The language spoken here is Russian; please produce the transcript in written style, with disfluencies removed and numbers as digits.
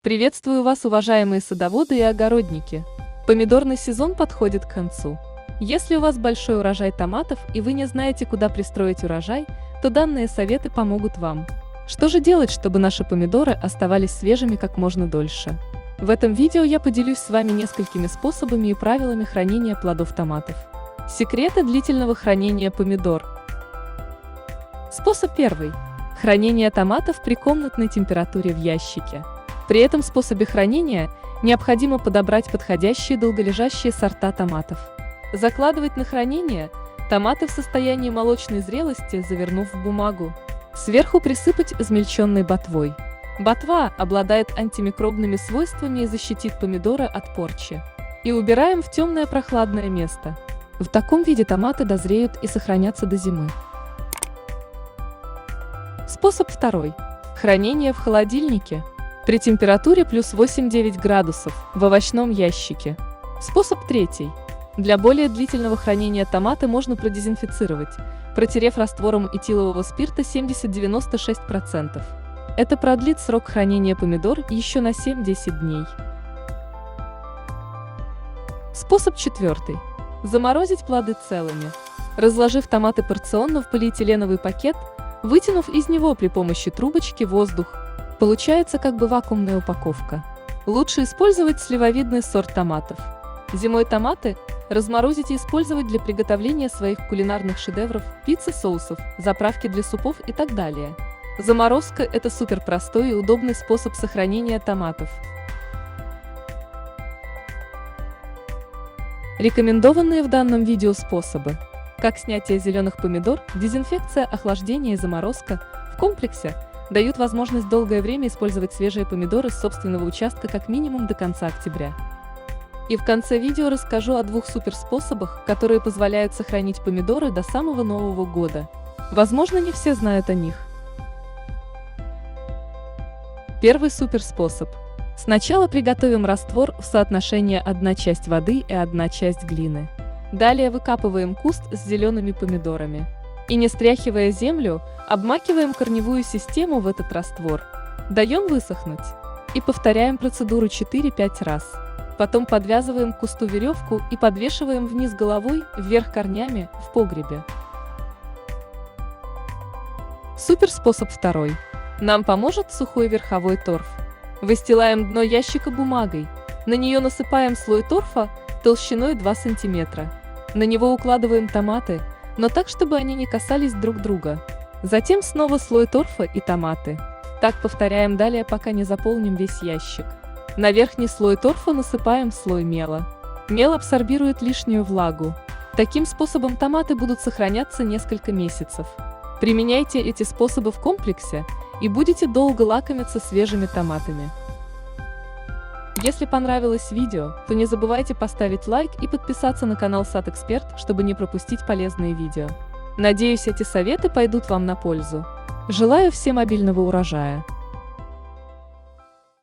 Приветствую вас, уважаемые садоводы и огородники! Помидорный сезон подходит к концу. Если у вас большой урожай томатов и вы не знаете, куда пристроить урожай, то данные советы помогут вам. Что же делать, чтобы наши помидоры оставались свежими как можно дольше? В этом видео я поделюсь с вами несколькими способами и правилами хранения плодов томатов. Секреты длительного хранения помидор. Способ первый. Хранение томатов при комнатной температуре в ящике. При этом способе хранения необходимо подобрать подходящие долголежащие сорта томатов. Закладывать на хранение томаты в состоянии молочной зрелости, завернув в бумагу. Сверху присыпать измельченной ботвой. Ботва обладает антимикробными свойствами и защитит помидоры от порчи. И убираем в темное прохладное место. В таком виде томаты дозреют и сохранятся до зимы. Способ второй. Хранение в холодильнике. При температуре плюс 8-9 градусов в овощном ящике. Способ третий. Для более длительного хранения томаты можно продезинфицировать, протерев раствором этилового спирта 70-96%. Это продлит срок хранения помидор еще на 7-10 дней. Способ четвертый. Заморозить плоды целыми. Разложив томаты порционно в полиэтиленовый пакет, вытянув из него при помощи трубочки воздух, получается как бы вакуумная упаковка. Лучше использовать сливовидный сорт томатов. Зимой томаты разморозить и использовать для приготовления своих кулинарных шедевров, пиццы, соусов, заправки для супов и так далее. Заморозка – это супер простой и удобный способ сохранения томатов. Рекомендованные в данном видео способы: как снятие зеленых помидор, дезинфекция, охлаждение и заморозка в комплексе дают возможность долгое время использовать свежие помидоры с собственного участка как минимум до конца октября. И в конце видео расскажу о двух суперспособах, которые позволяют сохранить помидоры до самого Нового года. Возможно, не все знают о них. Первый суперспособ. Сначала приготовим раствор в соотношении 1 часть воды и 1 часть глины. Далее выкапываем куст с зелеными помидорами. И не стряхивая землю, обмакиваем корневую систему в этот раствор. Даем высохнуть. И повторяем процедуру 4-5 раз. Потом подвязываем к кусту веревку и подвешиваем вниз головой, вверх корнями, в погребе. Суперспособ второй. Нам поможет сухой верховой торф. Выстилаем дно ящика бумагой. На нее насыпаем слой торфа толщиной 2 см. На него укладываем томаты, но так, чтобы они не касались друг друга. Затем снова слой торфа и томаты. Так повторяем далее, пока не заполним весь ящик. На верхний слой торфа насыпаем слой мела. Мел абсорбирует лишнюю влагу. Таким способом томаты будут сохраняться несколько месяцев. Применяйте эти способы в комплексе и будете долго лакомиться свежими томатами. Если понравилось видео, то не забывайте поставить лайк и подписаться на канал Садэксперт, чтобы не пропустить полезные видео. Надеюсь, эти советы пойдут вам на пользу. Желаю всем обильного урожая!